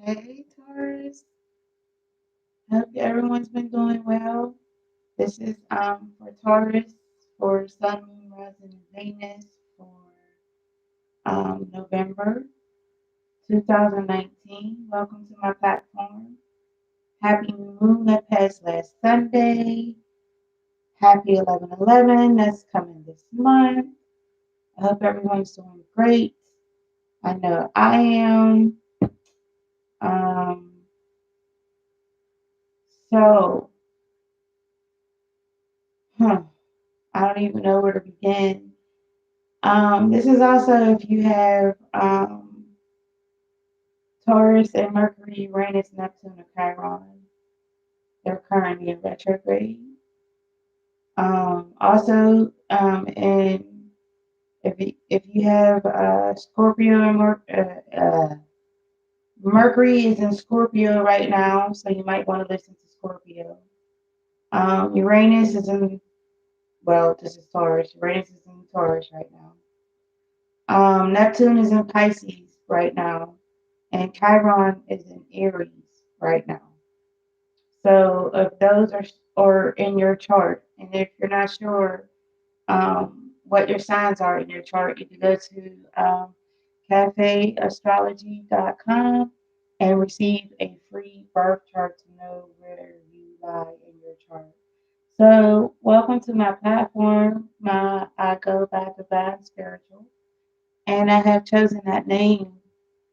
Hey, Taurus. Hope everyone's been doing well. This is for Taurus for Sun, Moon, Rising, and Venus for November 2019. Welcome to my platform. Happy New Moon that passed last Sunday. Happy 11/11 that's coming this month. I hope everyone's doing great. I know I am. Um, so, huh, I don't even know where to begin. This is also if you have Taurus and Mercury, Uranus, Neptune, or Chiron. They're currently in retrograde. And if you have Scorpio and Mercury is in Scorpio right now, so you might want to listen to Scorpio. Uranus is in this is Taurus. Uranus is in Taurus right now. Neptune is in Pisces right now, and Chiron is in Aries right now. So if those are in your chart, and if you're not sure what your signs are in your chart, you can go to cafeastrology.com and receive a free birth chart to know where you lie in your chart. So welcome to my platform. I go by Divine Spiritual, and I have chosen that name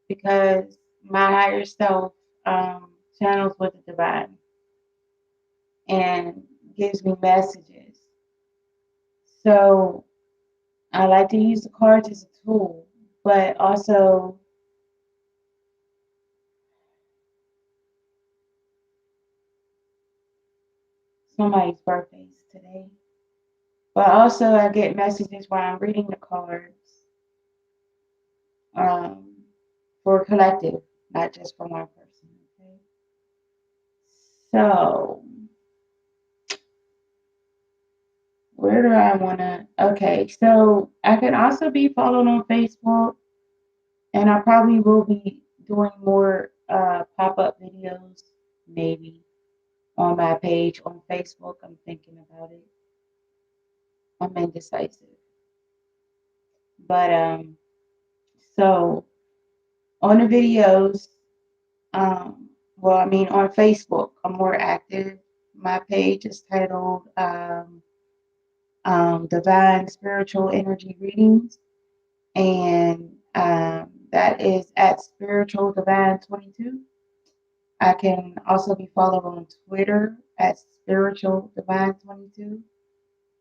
because my higher self channels with the divine and gives me messages. So I like to use the cards as a tool, but also somebody's birthdays today. But also I get messages while I'm reading the cards um, for a collective, not just for one person. Okay. So where do I want to? Okay, so I can also be followed on Facebook, and I probably will be doing more pop-up videos, maybe on my page on Facebook. I'm thinking about it. I'm indecisive, but so on the videos, on Facebook, I'm more active. My page is titled Divine Spiritual Energy Readings, and that is at Spiritual Divine 22. I can also be followed on Twitter at Spiritual Divine 22.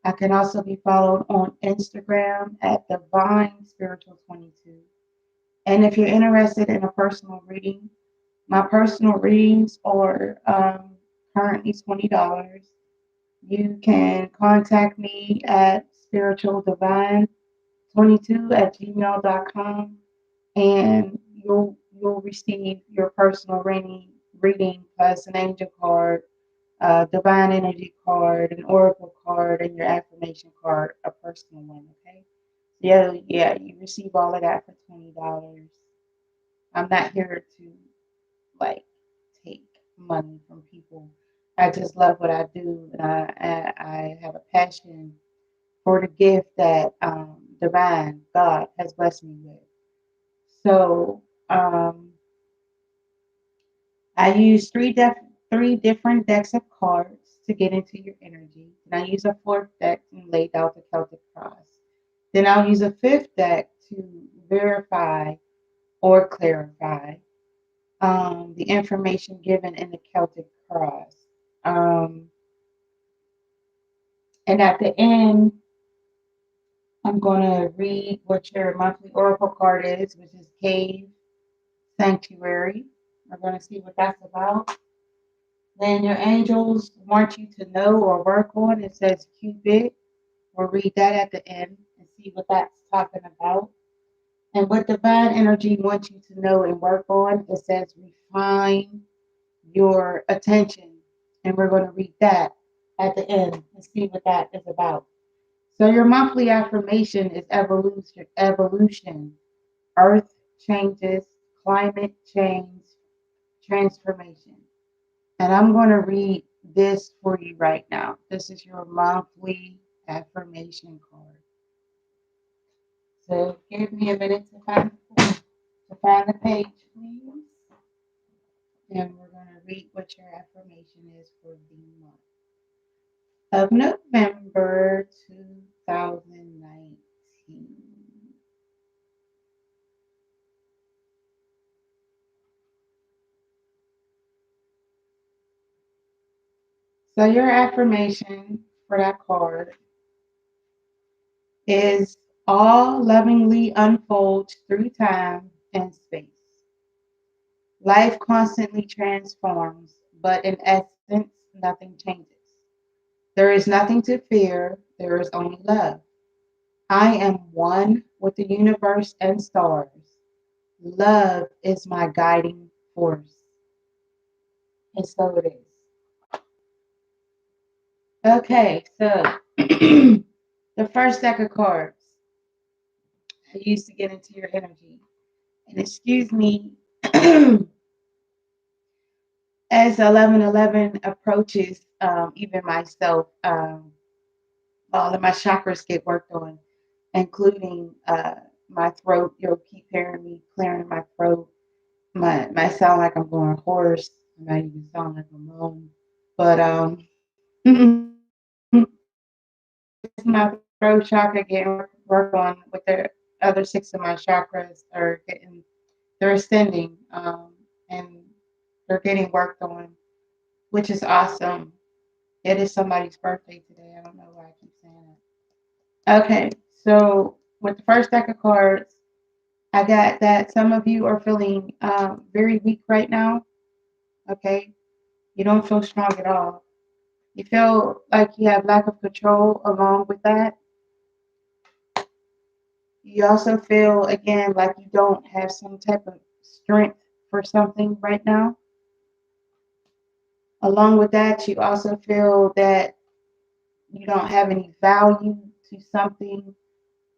I can also be followed on Instagram at Divine Spiritual 22. And if you're interested in a personal reading, my personal readings are currently $20. You can contact me at spiritualdivine22@gmail.com, and you'll receive your personal reading plus an angel card, divine energy card, an oracle card, and your affirmation card, a personal one. Okay. Yeah, you receive all of that for $20. I'm not here to like take money from people. I just love what I do, and I have a passion for the gift that divine God has blessed me with. So I use three different decks of cards to get into your energy. And I use a fourth deck and laid out the Celtic cross. Then I'll use a fifth deck to verify or clarify the information given in the Celtic cross. Um, and at the end, I'm going to read what your monthly oracle card is, which is Cave Sanctuary. We're going to see what that's about. Then your angels want you to know or work on. It says Cupid. We'll read that at the end and see what that's talking about. And what divine energy wants you to know and work on, it says refine your attention. And we're going to read that at the end and see what that is about. So your monthly affirmation is evolution. Earth changes, climate change, transformation. And I'm going to read this for you right now. This is your monthly affirmation card. So give me a minute to find the page, please. And we're going to read what your affirmation is for the month of November 2019. So your affirmation for that card is all lovingly unfolds through time and space. Life constantly transforms, but in essence, nothing changes. There is nothing to fear, there is only love. I am one with the universe and stars. Love is my guiding force. And so it is. Okay, so the first deck of cards I used to get into your energy. And excuse me, as 1111 approaches, even myself, all of my chakras get worked on, including my throat. You'll keep hearing me clearing my throat. My sound like I'm going hoarse. I might even sound like a moan. But it's my throat chakra getting worked on with the other six of my chakras are getting they're ascending and they're getting worked on, which is awesome. It is somebody's birthday today. I don't know why I keep saying that. Okay, so with the first deck of cards, I got that some of you are feeling very weak right now. Okay, you don't feel strong at all. You feel like you have lack of control along with that. You also feel again like you don't have some type of strength for something right now. Along with that, you also feel that you don't have any value to something.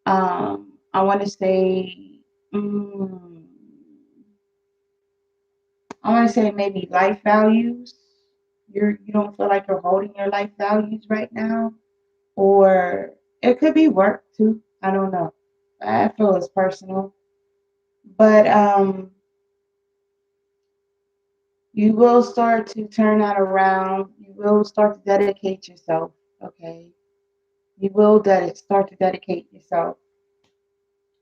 I want to say, I want to say maybe life values. You don't feel like you're holding your life values right now, or it could be work too. I don't know. I feel it's personal, but you will start to turn that around. You will start to dedicate yourself. Okay, you will start to dedicate yourself,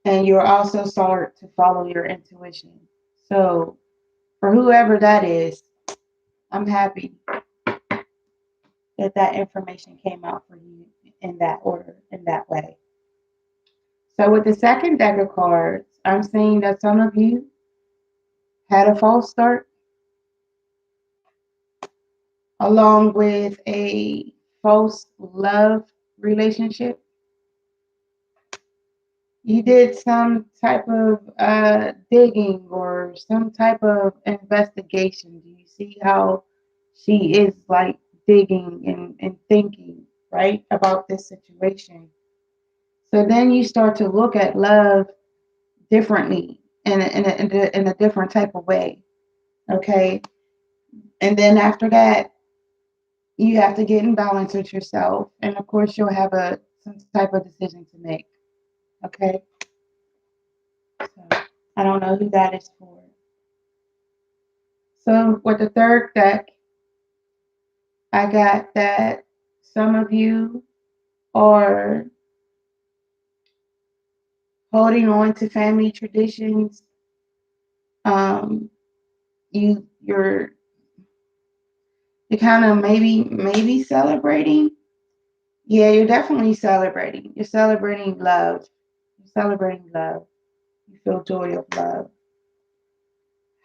and you'll also start to follow your intuition. So for whoever that is, I'm happy that that information came out for you in that order, in that way. So with the second deck of cards, I'm seeing that some of you had a false start along with a false love relationship. You did some type of digging or some type of investigation. Do you see how she is like digging and thinking, right, about this situation? So then you start to look at love differently in a different type of way. Okay. And then after that, you have to get in balance with yourself. And of course, you'll have some type of decision to make. Okay. So I don't know who that is for. So with the third deck, I got that some of you are holding on to family traditions. Um, you're kind of maybe celebrating. Yeah, you're definitely celebrating. You're celebrating love. You're celebrating love. You feel joy of love.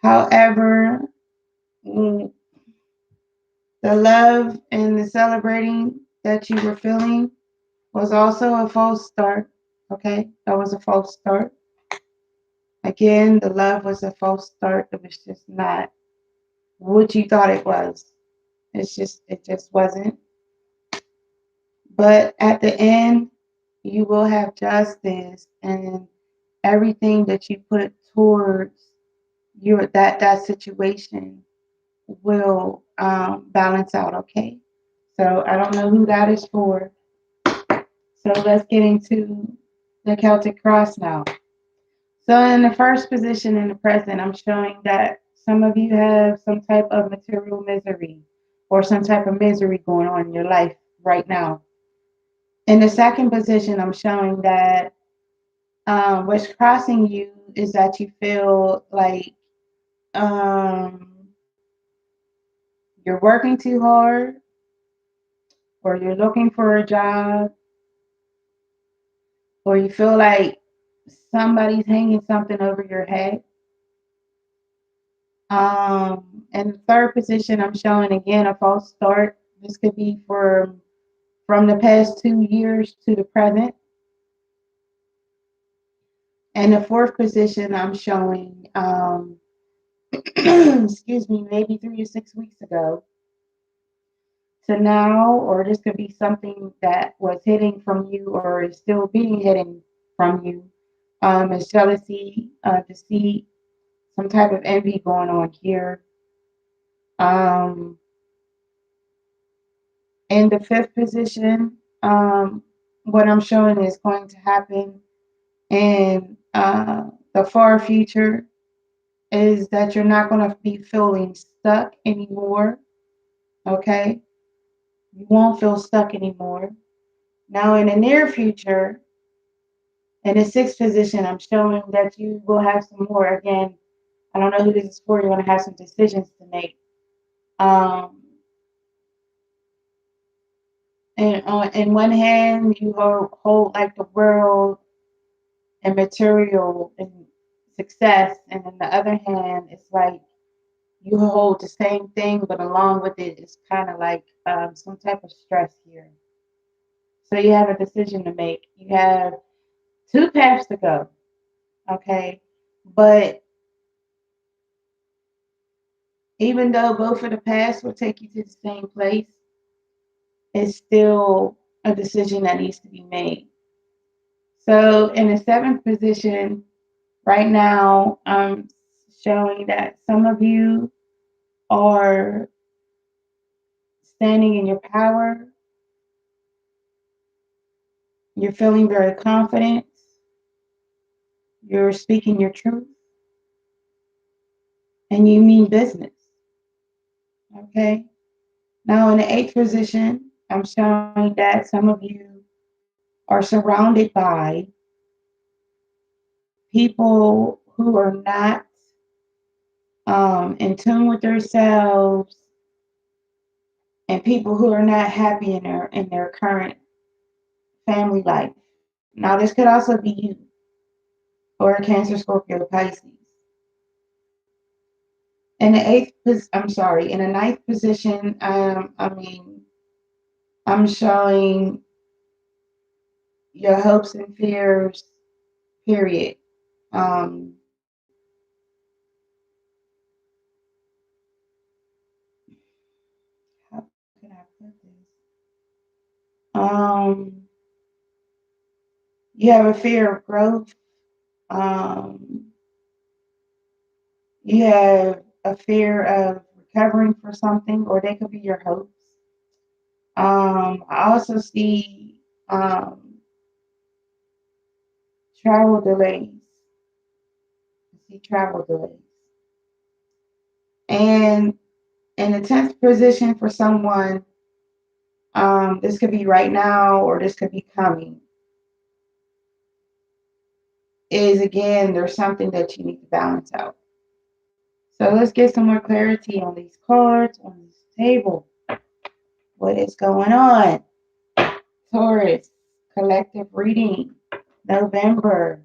However, mm, the love and the celebrating that you were feeling was also a false start. Okay, that was a false start. Again, the love was a false start. It was just not what you thought it was. It just wasn't. But at the end, you will have justice and everything that you put towards that situation. will balance out, okay? So I don't know who that is for. So let's get into the Celtic cross now. So in the first position in the present, I'm showing that some of you have some type of material misery or some type of misery going on in your life right now. In the second position, I'm showing that what's crossing you is that you feel like um, you're working too hard or you're looking for a job or you feel like somebody's hanging something over your head. In the third position, I'm showing again a false start. This could be for from the past 2 years to the present. And the fourth position, I'm showing, excuse me, maybe 3 to 6 weeks ago to now, or this could be something that was hidden from you or is still being hidden from you. Is jealousy, deceit, some type of envy going on here. Um, in the fifth position, what I'm showing is going to happen in the far future is that you're not going to be feeling stuck anymore. Okay? You won't feel stuck anymore. Now, in the near future, in the sixth position, I'm showing that you will have some more. Again, I don't know who this is for. You're going to have some decisions to make. Um, and in one hand, you hold like the world and material and success, and in the other hand, it's like you hold the same thing, but along with it, it's kind of like some type of stress here. So you have a decision to make. You have two paths to go, okay? But even though both of the paths will take you to the same place, it's still a decision that needs to be made. So in the seventh position, right now, I'm showing that some of you are standing in your power. You're feeling very confident. You're speaking your truth and you mean business. Okay. Now, in the eighth position, I'm showing that some of you are surrounded by people who are not in tune with themselves and people who are not happy in their current family life. Now, this could also be you or a Cancer, Scorpio, Pisces. In the in the ninth position, I'm showing your hopes and fears, period. Um, how can I put this? Um, you have a fear of growth. Um, you have a fear of recovering for something, or they could be your hopes. I also see travel delays. I see travel delays. And in the 10th position for someone, this could be right now or this could be coming, is again, there's something that you need to balance out. So let's get some more clarity on these cards, on this table. What is going on? Taurus, collective reading, November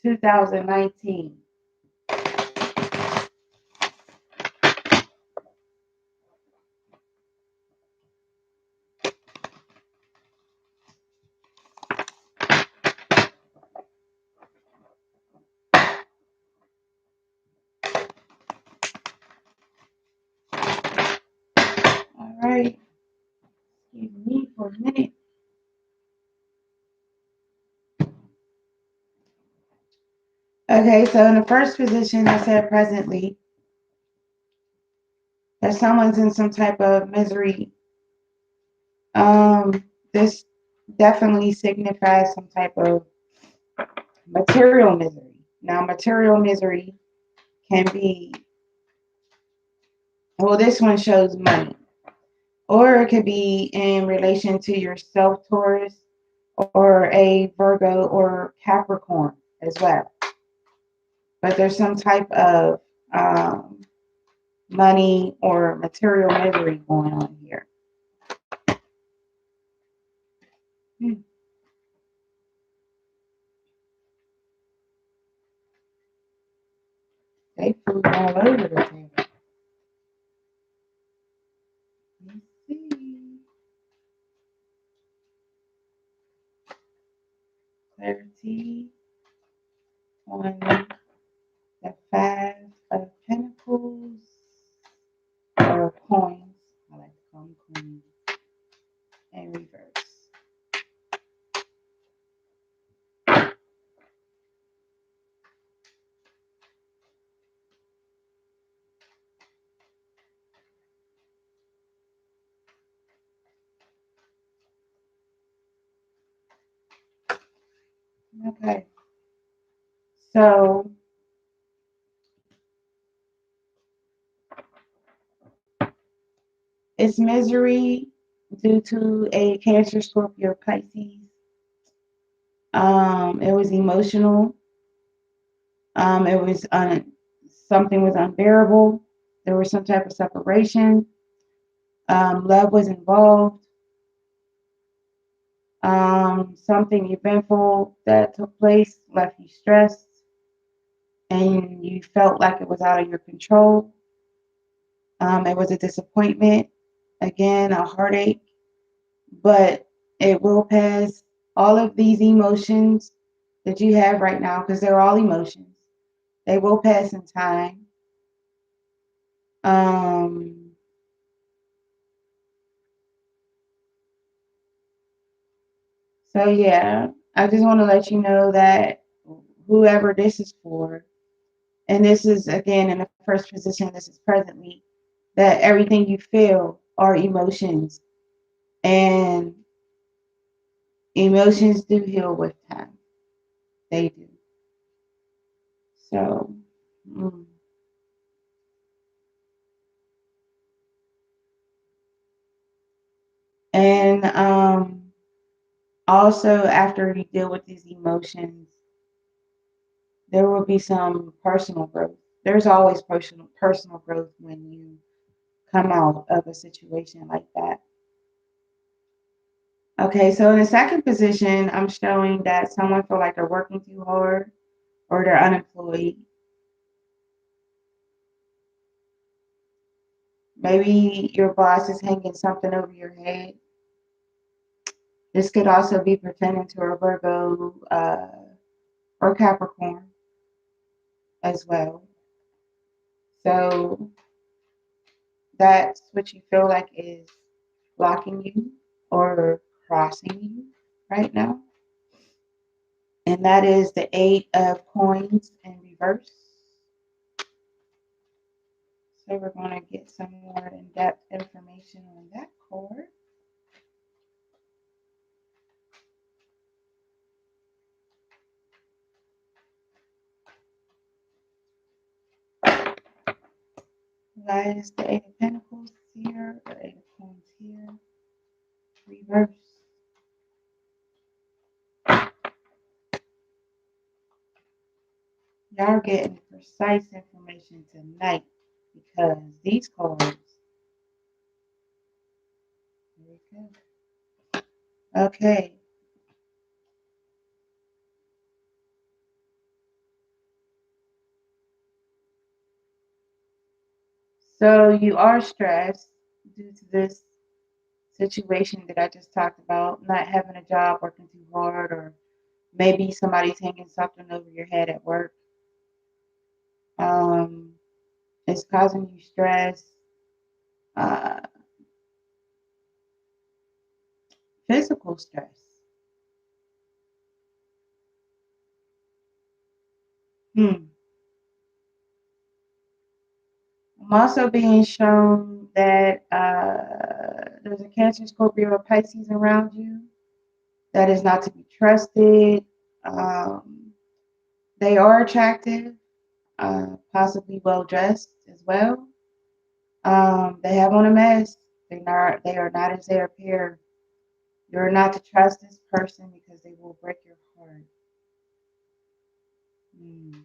2019. All right. Excuse me for a minute. Okay, so in the first position, I said presently, that someone's in some type of misery. This definitely signifies some type of material misery. Now, material misery can be, well, this one shows money, or it could be in relation to yourself, Taurus, or a Virgo or Capricorn as well. But there's some type of money or material misery going on here. Hmm. They flew all over the table. Let's see. Clarity on the Five of Pentacles or coins. I like to call them coins in reverse. Okay. So it's misery due to a Cancer, Scorpio, Pisces. It was emotional. It was something was unbearable. There was some type of separation. Love was involved. Something eventful that took place left you stressed, and you felt like it was out of your control. It was a disappointment, again, a heartache, but it will pass. All of these emotions that you have right now, because they're all emotions, they will pass in time. Um, so yeah, I just want to let you know that whoever this is for, and this is again in the first position, this is presently, that everything you feel are emotions, and emotions do heal with time. They do. So, mm. and also after you deal with these emotions, there will be some personal growth. There's always personal growth when you come out of a situation like that. Okay, so in the second position, I'm showing that someone feel like they're working too hard or they're unemployed. Maybe your boss is hanging something over your head. This could also be pertaining to a Virgo or Capricorn as well. So that's what you feel like is blocking you or crossing you right now. And that is the Eight of Coins in reverse. So we're going to get some more in-depth information on that card. That is the Eight of Pentacles here, or Eight of Coins here, reverse. Y'all are getting precise information tonight because these cards, here we go. Okay, so you are stressed due to this situation that I just talked about, not having a job, working too hard, or maybe somebody's hanging something over your head at work. Um, it's causing you stress, uh, physical stress. Hmm. I'm also being shown that there's a Cancer, Scorpio, or Pisces around you that is not to be trusted. Um, they are attractive, possibly well dressed as well. They have on a mask. They are not as they appear. You're not to trust this person because they will break your heart. Mm.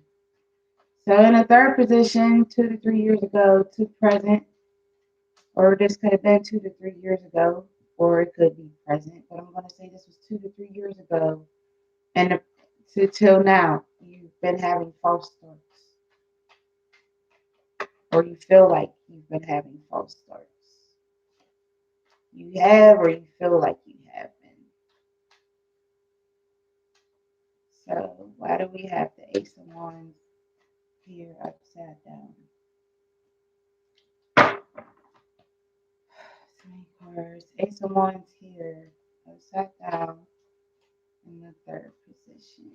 So in the third position, 2 to 3 years ago to present, or this could have been 2 to 3 years ago, or it could be present, but I'm going to say this was 2 to 3 years ago, and to till now, you've been having false starts, or you feel like you've been having false starts. You have, or you feel like you have been. So why do we have the Ace of Wands here upside down? Three cards. Ace of Wands here upside down in the third position.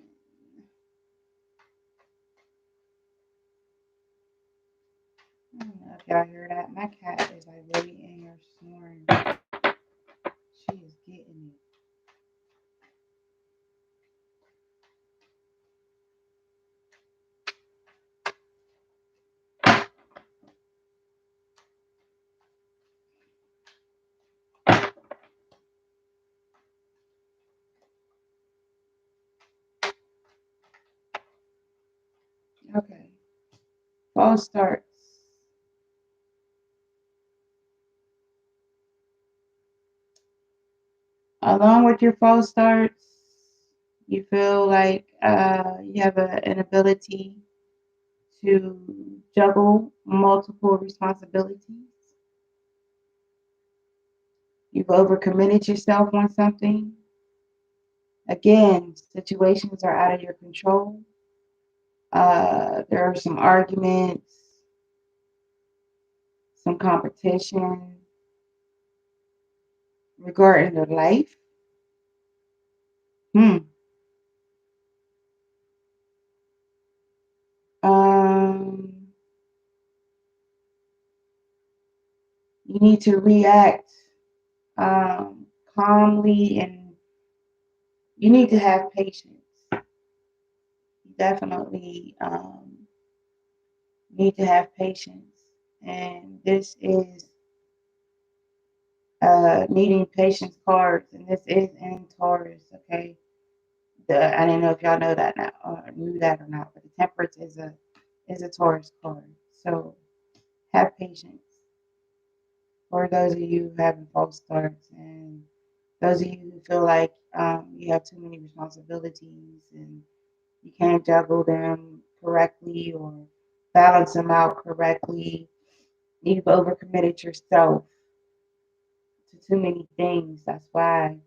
I don't know if y'all hear that. My cat is like really in here snoring. She is getting it. Okay. False starts. Along with your false starts, you feel like you have an ability to juggle multiple responsibilities. You've overcommitted yourself on something. Again, situations are out of your control. There are some arguments, some competition regarding your life. Hmm. Um, you need to react calmly, and you need to have patience. You definitely need to have patience. And this is needing patience cards, and this is in Taurus, okay? I didn't know if y'all know that now, or knew that or not, but the Temperance is a Taurus card. So have patience. For those of you who having false starts, and those of you who feel like you have too many responsibilities and you can't juggle them correctly or balance them out correctly, you've overcommitted yourself to too many things. That's why.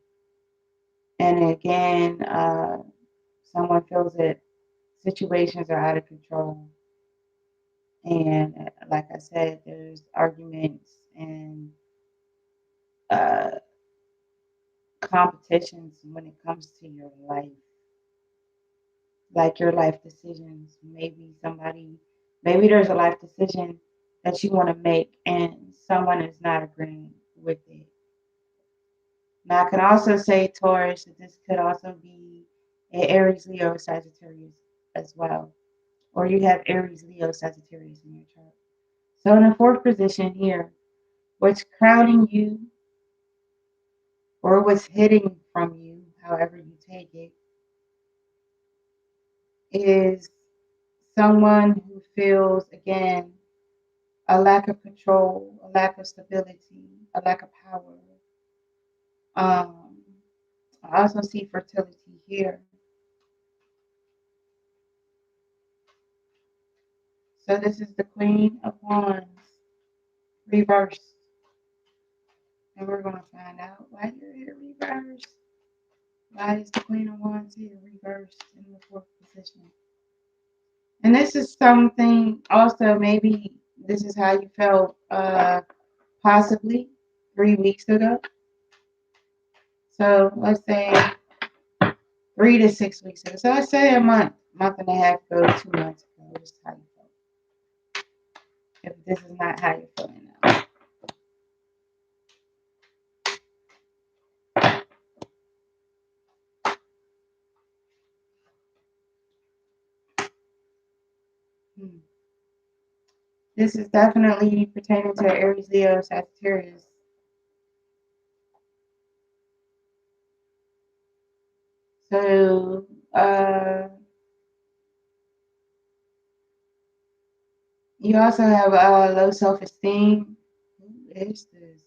And again, someone feels that situations are out of control. And like I said, there's arguments and uh, competitions when it comes to your life, like your life decisions. Maybe there's a life decision that you want to make and someone is not agreeing with it. Now, I can also say, Taurus, that this could also be an Aries, Leo, Sagittarius as well. Or you have Aries, Leo, Sagittarius in your chart. So in the fourth position here, what's crowning you or what's hidden from you, however you take it, is someone who feels, again, a lack of control, a lack of stability, a lack of power. Um, I also see fertility here. So this is the Queen of Wands reversed. And we're going to find out why you're here reversed. Why is the Queen of Wands here reversed in the fourth position? And this is something also, maybe this is how you felt possibly 3 weeks ago. So let's say 3 to 6 weeks ago. So let's say a month and a half ago, 2 months ago. This is how you felt. if this is not how you're feeling now. This is definitely pertaining to Aries, Leo, Sagittarius. So, you also have low self-esteem. Who is this?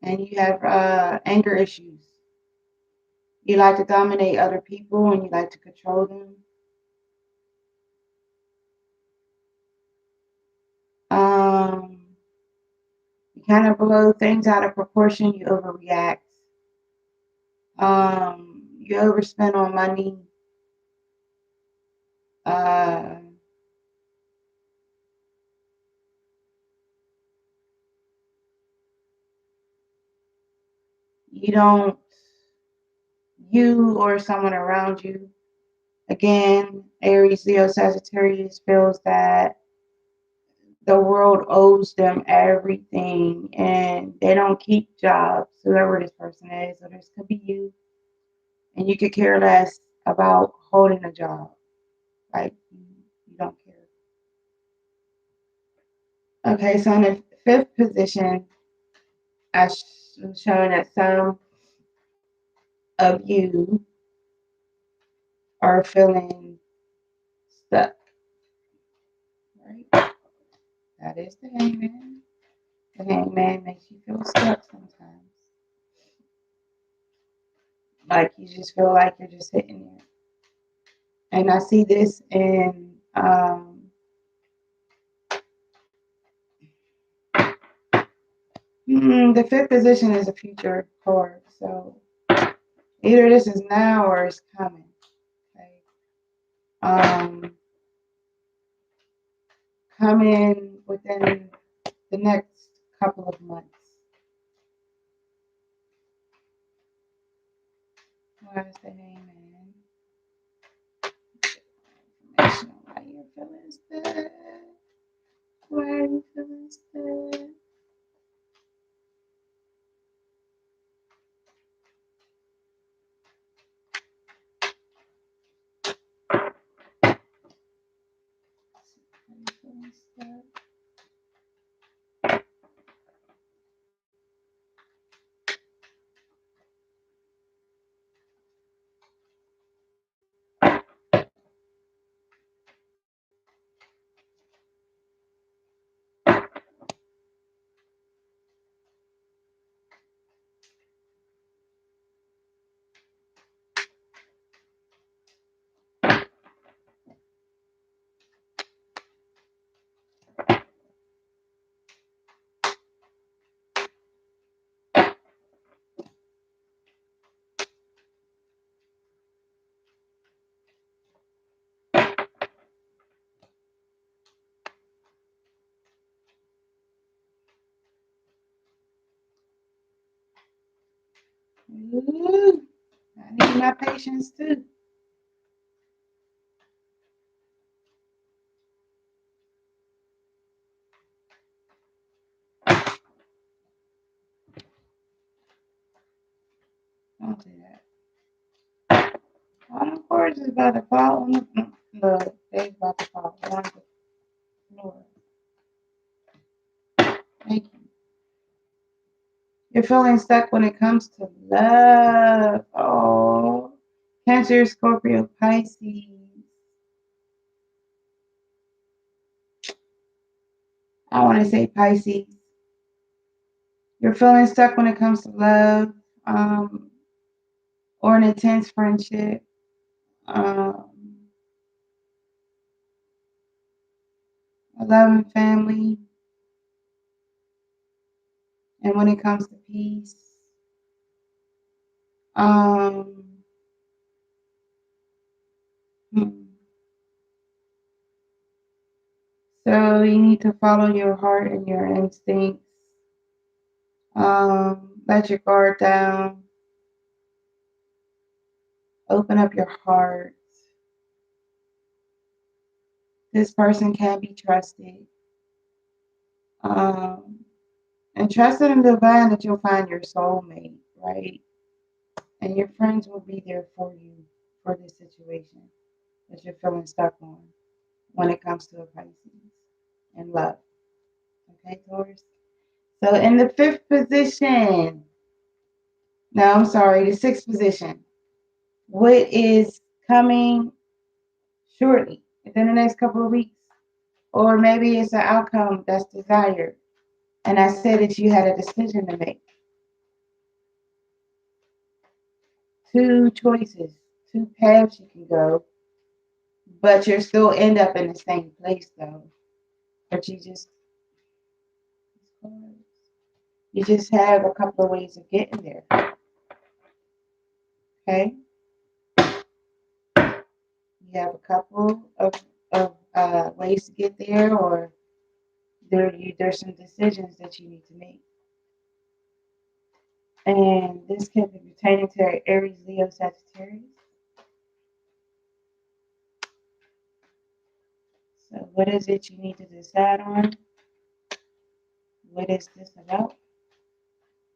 And you have anger issues. You like to dominate other people and you like to control them. You kind of blow things out of proportion. You overreact. You overspend on money. You don't, you or someone around you. Again, Aries, Leo, Sagittarius feels that the world owes them everything and they don't keep jobs, whoever this person is, or this could be you. And you could care less about holding a job. Like, you don't care. Okay, so in the fifth position, I'm showing that some of you are feeling stuck, right? That is the hangman. The hangman makes you feel stuck sometimes. Like you just feel like you're just sitting there. And I see this in the fifth position is a future card. So either this is now or it's coming. Okay. Coming within the next couple of months. Why is the hangman? Information on why you're feeling stuck. Why are you feeling stuck? Ooh, I need my patience too. Don't do that. All the cards is about to fall on the they's about to fall on the floor. Thank you. You're feeling stuck when it comes to love. Oh, Cancer, Scorpio, Pisces. I want to say Pisces. You're feeling stuck when it comes to love, or an intense friendship, um, a loving family, and when it comes to peace, um, hmm. So you need to follow your heart and your instincts. Let your guard down. Open up your heart. This person can be trusted. Um, and trusted in the divine that you'll find your soulmate, right? And your friends will be there for you for this situation that you're feeling stuck on when it comes to a Pisces and love. Okay, Taurus? So in the fifth position, no, I'm sorry, the sixth position, what is coming shortly within the next couple of weeks? Or maybe it's an outcome that's desired. And I said that you had a decision to make. Two choices, two paths you can go, but you'll still end up in the same place though. But you just have a couple of ways of getting there. Okay? You have a couple of ways to get there, or there's some decisions that you need to make. And this can be pertaining to Aries, Leo, Sagittarius. So what is it you need to decide on? What is this about?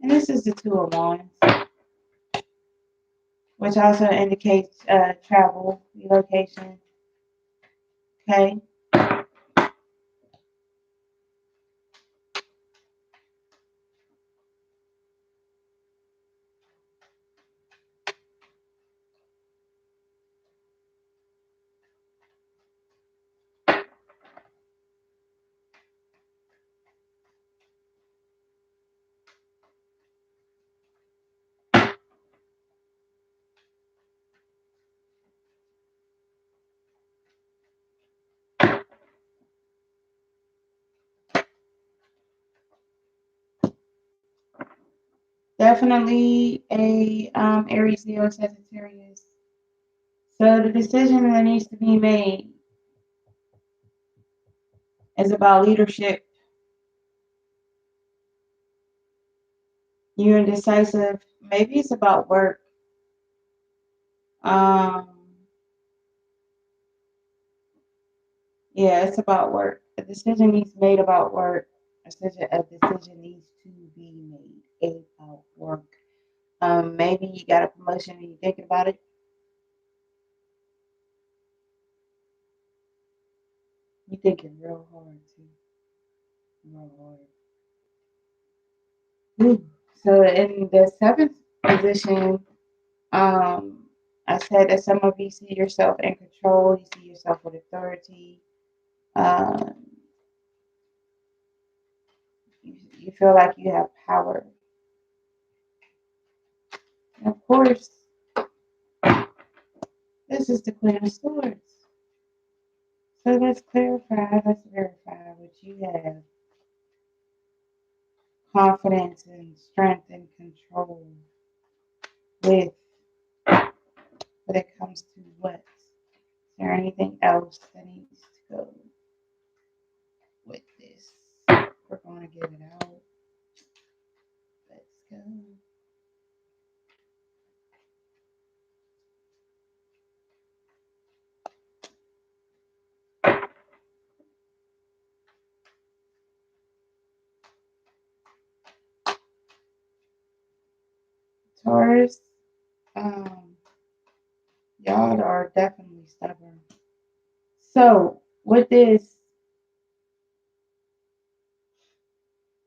And this is the Two of Wands, which also indicates travel, relocation. Okay? Definitely a Aries, Leo, Sagittarius. So the decision that needs to be made is about leadership. You're indecisive. Maybe it's about work. Um, yeah, it's about work. A decision needs made about work. A decision needs to be made about work. Maybe you got a promotion and you're thinking about it. You're thinking real hard too. Real hard. Ooh. So in the seventh position, I said that some of you see yourself in control. You see yourself with authority. Um, you feel like you have power. And of course, this is the Queen of Swords. So let's clarify, let's verify what you have. Confidence and strength and control with when it comes to what? Is there anything else that needs to go with this? We're going to get it out. Let's go. Taurus, y'all are definitely stubborn. So with this,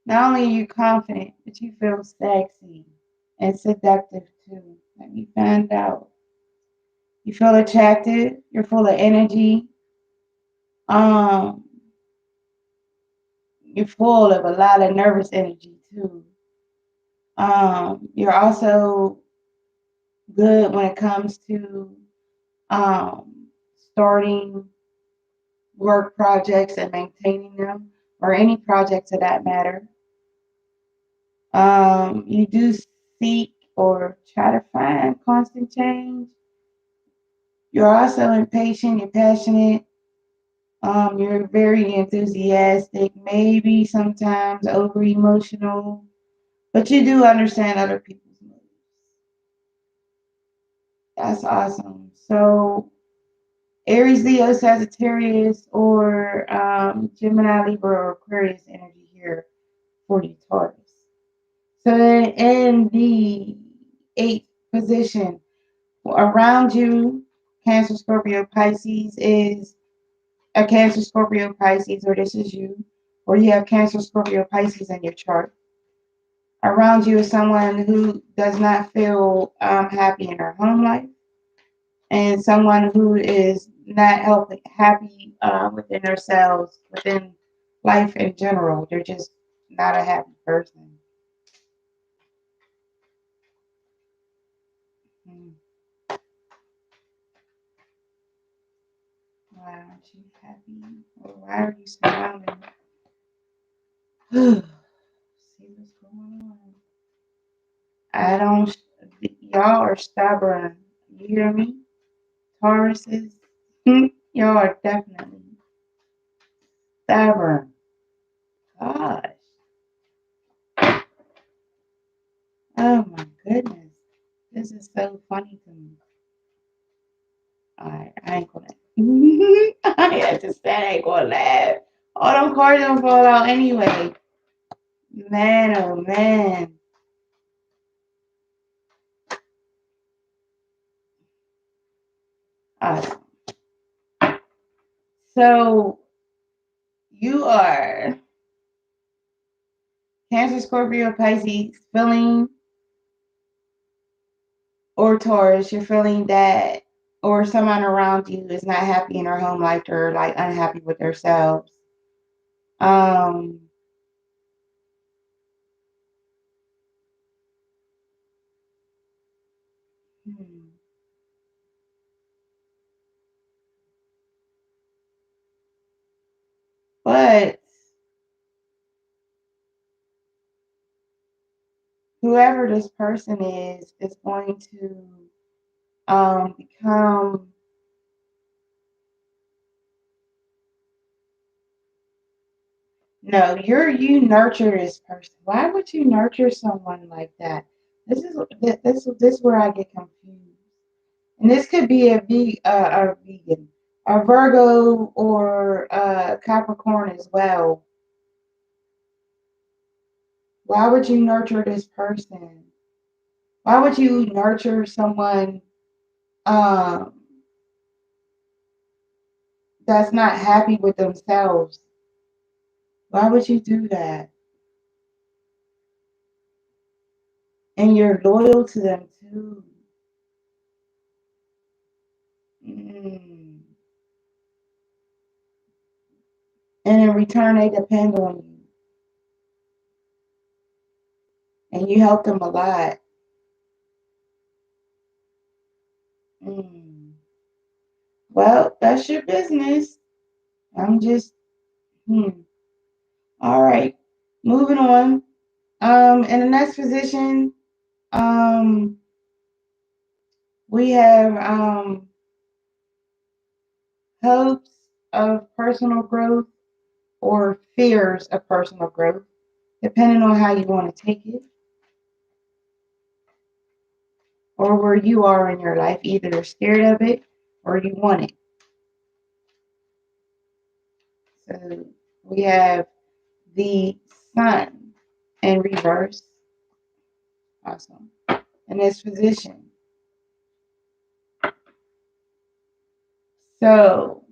not only are you confident, but you feel sexy and seductive too. Let me find out. You feel attractive. You're full of energy. Um, you're full of a lot of nervous energy too. You're also good when it comes to starting work projects and maintaining them, or any projects of that matter. You do seek or try to find constant change. You're also impatient, you're passionate, you're very enthusiastic, maybe sometimes over emotional, but you do understand other people's moods. That's awesome. So Aries, Leo, Sagittarius, or Gemini, Libra, or Aquarius energy here for you, Taurus. So in the eighth position, around you, Cancer, Scorpio, Pisces is a Cancer, Scorpio, Pisces, or this is you, or you have Cancer, Scorpio, Pisces in your chart. Around you is someone who does not feel happy in their home life, and someone who is not happy within themselves, within life in general. They're just not a happy person. Hmm. Why aren't you happy? Or why are you smiling? See what's going on. I don't. Y'all are stubborn. You hear me? Tauruses. Y'all are definitely stubborn. Gosh. Oh my goodness. This is so funny to me. Alright, I ain't gonna. I had to say I ain't gonna laugh. All them cards don't fall out anyway. Man, oh man. Awesome. So you are Cancer, Scorpio, Pisces, feeling, or Taurus, you're feeling that, or someone around you is not happy in their home life, or like unhappy with themselves. Um, hmm. But whoever this person is going to become. No, you nurture this person. Why would you nurture someone like that? This is where I get confused. And this could be a vegan, a Virgo, or a Capricorn as well. Why would you nurture this person? Why would you nurture someone um, that's not happy with themselves? Why would you do that? And you're loyal to them too. Mm. And in return, they depend on you. And you help them a lot. Mm. Well, that's your business. I'm just, hmm. All right. Moving on. In the next position, um, we have hopes of personal growth or fears of personal growth, depending on how you want to take it or where you are in your life. Either you're scared of it or you want it. So we have the sun in reverse. Awesome. In this position. So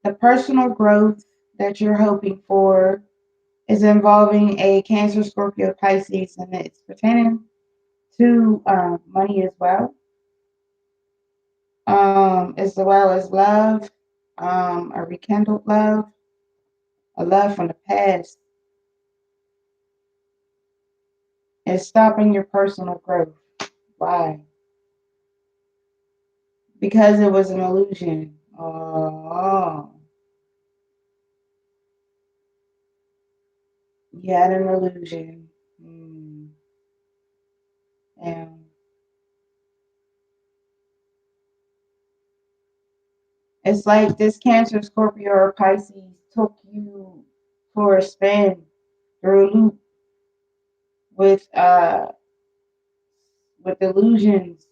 the personal growth that you're hoping for is involving a Cancer, Scorpio, Pisces, and it's pertaining to money as well, as well as love, a rekindled love, a love from the past. It's stopping your personal growth. Why? Because it was an illusion. Oh, you had an illusion. And it's like this Cancer, Scorpio, or Pisces took you for a spin through a loop with with illusions,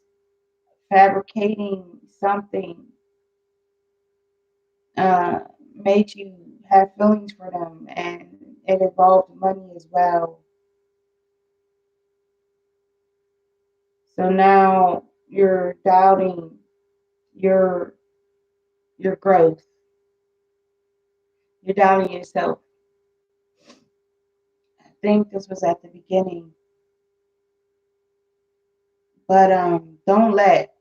fabricating something uh, made you have feelings for them, and it involved money as well. So now you're doubting your your growth. You're doubting yourself. I think this was at the beginning, but don't let,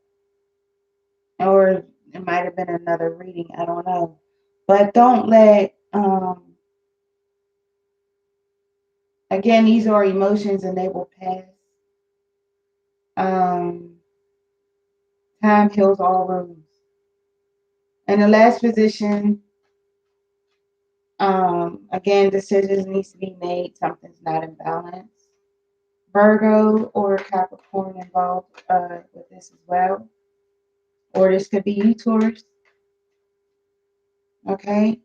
or it might have been another reading. I don't know, but don't let. Again, these are emotions and they will pass. Um, Time heals all wounds. In the last position, again, decisions needs to be made. Something's not in balance. Virgo or Capricorn involved with this as well. Or this could be you, Taurus. Okay?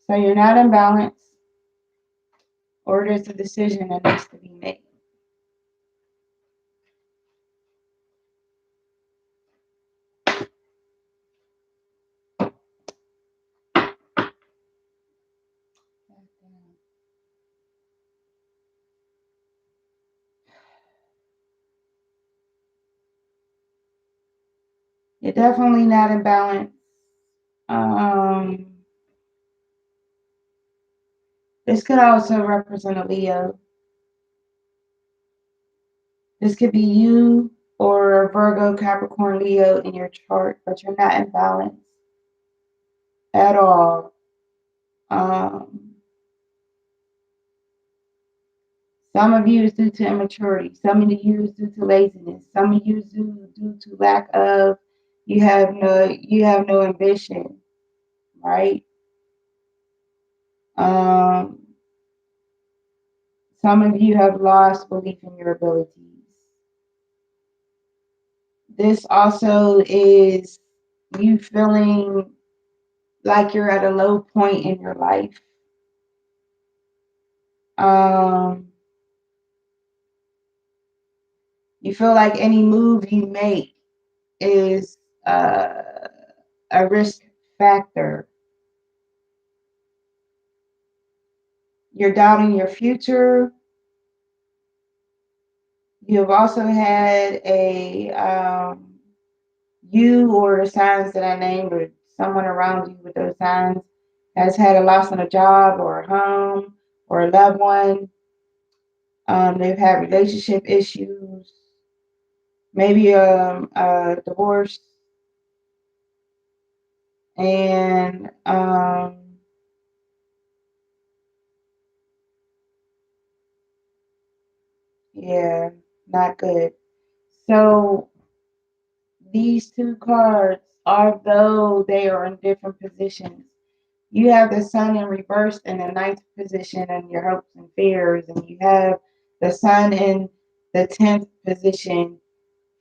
So you're not in balance, or there's a decision that needs to be made. You're definitely not in balance. Um, this could also represent a Leo. This could be you or Virgo, Capricorn, Leo in your chart, but you're not in balance at all. Um, some of you is due to immaturity. Some of you is due to laziness. Some of you is due to lack of. You have no ambition, right? Um, some of you have lost belief in your abilities. This also is you feeling like you're at a low point in your life. Um, you feel like any move you make is a risk factor. You're doubting your future. You have also had you or the signs that I named, or someone around you with those signs, has had a loss on a job or a home or a loved one. They've had relationship issues, maybe a divorce, and yeah, not good. So these two cards, although they are in different positions, you have the sun in reverse in the ninth position and your hopes and fears, and you have the sun in the 10th position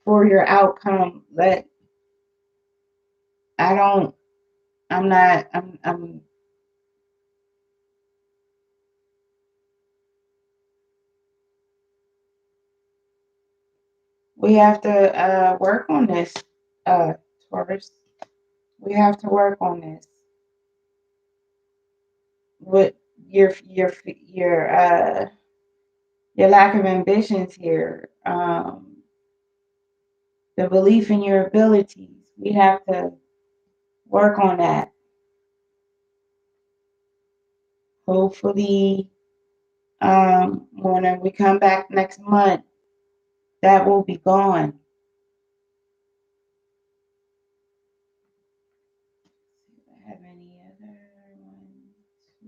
for your outcome. But I don't, I'm not, we have to work on this, Taurus. We have to work on this with your lack of ambitions here. The belief in your abilities. We have to work on that. Hopefully, when we come back next month, that will be gone. Do I have any other one, two,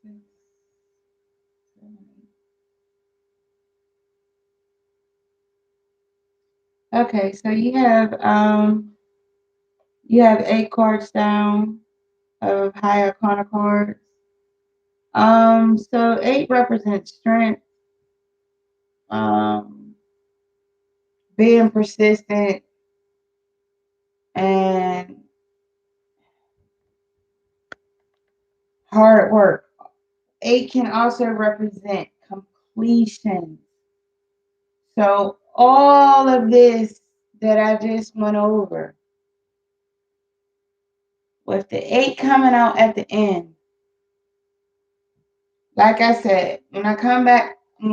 three, six, seven, eight. Okay, so you have 8 cards down of high arcana cards. So 8 represents strength, um, being persistent, and hard work. 8 can also represent completion. So all of this that I just went over, with the 8 coming out at the end, like I said, when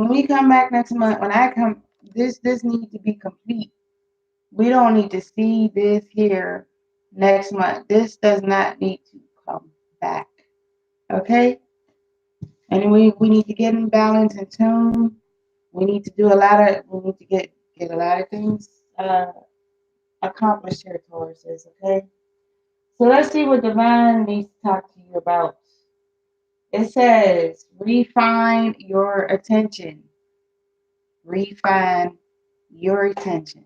we come back next month, when I come, this needs to be complete. We don't need to see this here next month. This does not need to come back. Okay? And we need to get in balance and tune. We need to get a lot of things accomplished here, Tauruses, okay? So let's see what Divine needs to talk to you about. It says, refine your attention. Refine your attention.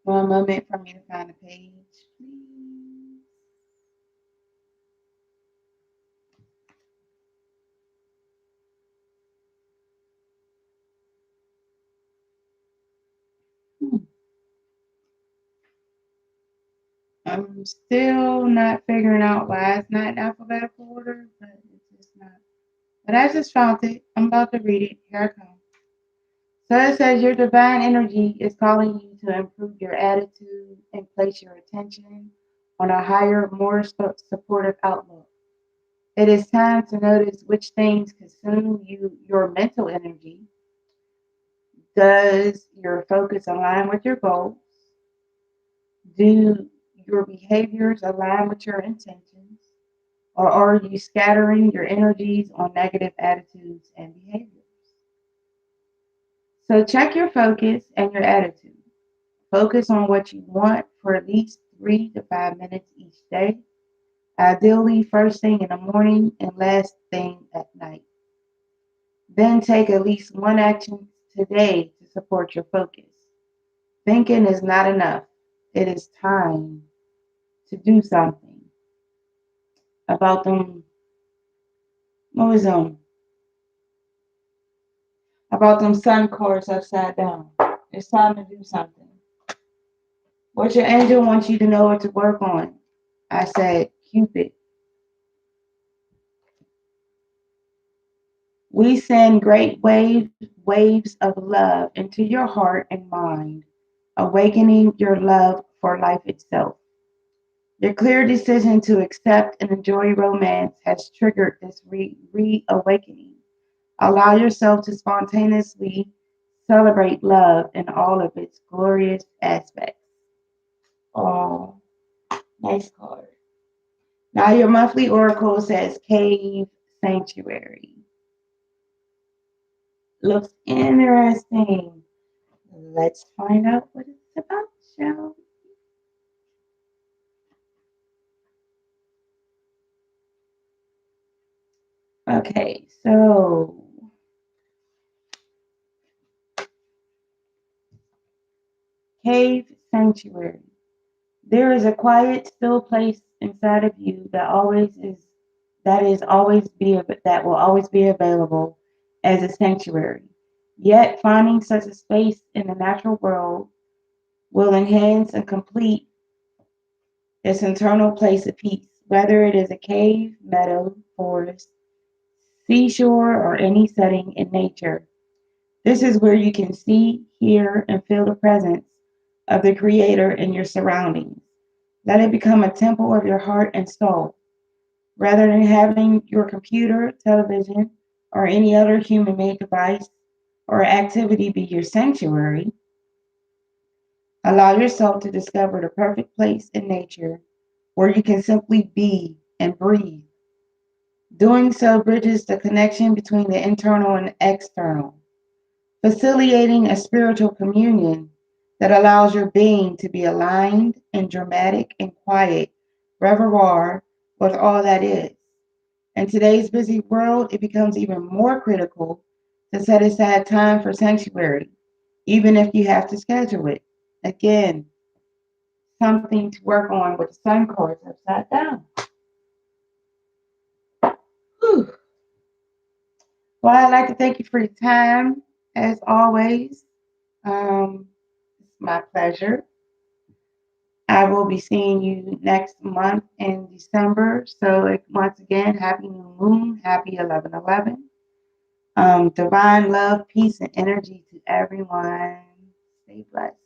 One moment for me to find the page, please. Hmm. I'm still not figuring out why it's not in alphabetical order, but it's just not. But I just found it. I'm about to read it. Here I come. So it says your divine energy is calling you to improve your attitude and place your attention on a higher, more supportive outlook. It is time to notice which things consume your mental energy. Does your focus align with your goals? Do your behaviors align with your intentions? Or are you scattering your energies on negative attitudes and behaviors? So check your focus and your attitude. Focus on what you want for at least 3 to 5 minutes each day, ideally first thing in the morning and last thing at night. Then take at least one action today to support your focus. Thinking is not enough. It is time to do something about them. What was about them sun cards upside down? It's time to do something. What your angel wants you to know what to work on. I said, Cupid. We send great waves of love into your heart and mind, awakening your love for life itself. Your clear decision to accept and enjoy romance has triggered this reawakening. Allow yourself to spontaneously celebrate love in all of its glorious aspects. Oh, nice card. Now your monthly oracle says Cave Sanctuary. Looks interesting. Let's find out what it's about, shall we? Okay, so Cave Sanctuary. There is a quiet, still place inside of you that will always be available as a sanctuary. Yet finding such a space in the natural world will enhance and complete its internal place of peace, whether it is a cave, meadow, forest, seashore, or any setting in nature. This is where you can see, hear, and feel the presence of the Creator in your surroundings. Let it become a temple of your heart and soul. Rather than having your computer, television, or any other human made device or activity be your sanctuary, allow yourself to discover the perfect place in nature where you can simply be and breathe. Doing so bridges the connection between the internal and external, facilitating a spiritual communion that allows your being to be aligned in dramatic and quiet reservoir with all that is. In today's busy world, it becomes even more critical to set aside time for sanctuary, even if you have to schedule it. Again, something to work on with the sun cards upside down. Whew. Well, I'd like to thank you for your time, as always. It's my pleasure. I will be seeing you next month in December. So once again, happy new moon, happy 11/11. Divine love, peace, and energy to everyone. Stay blessed.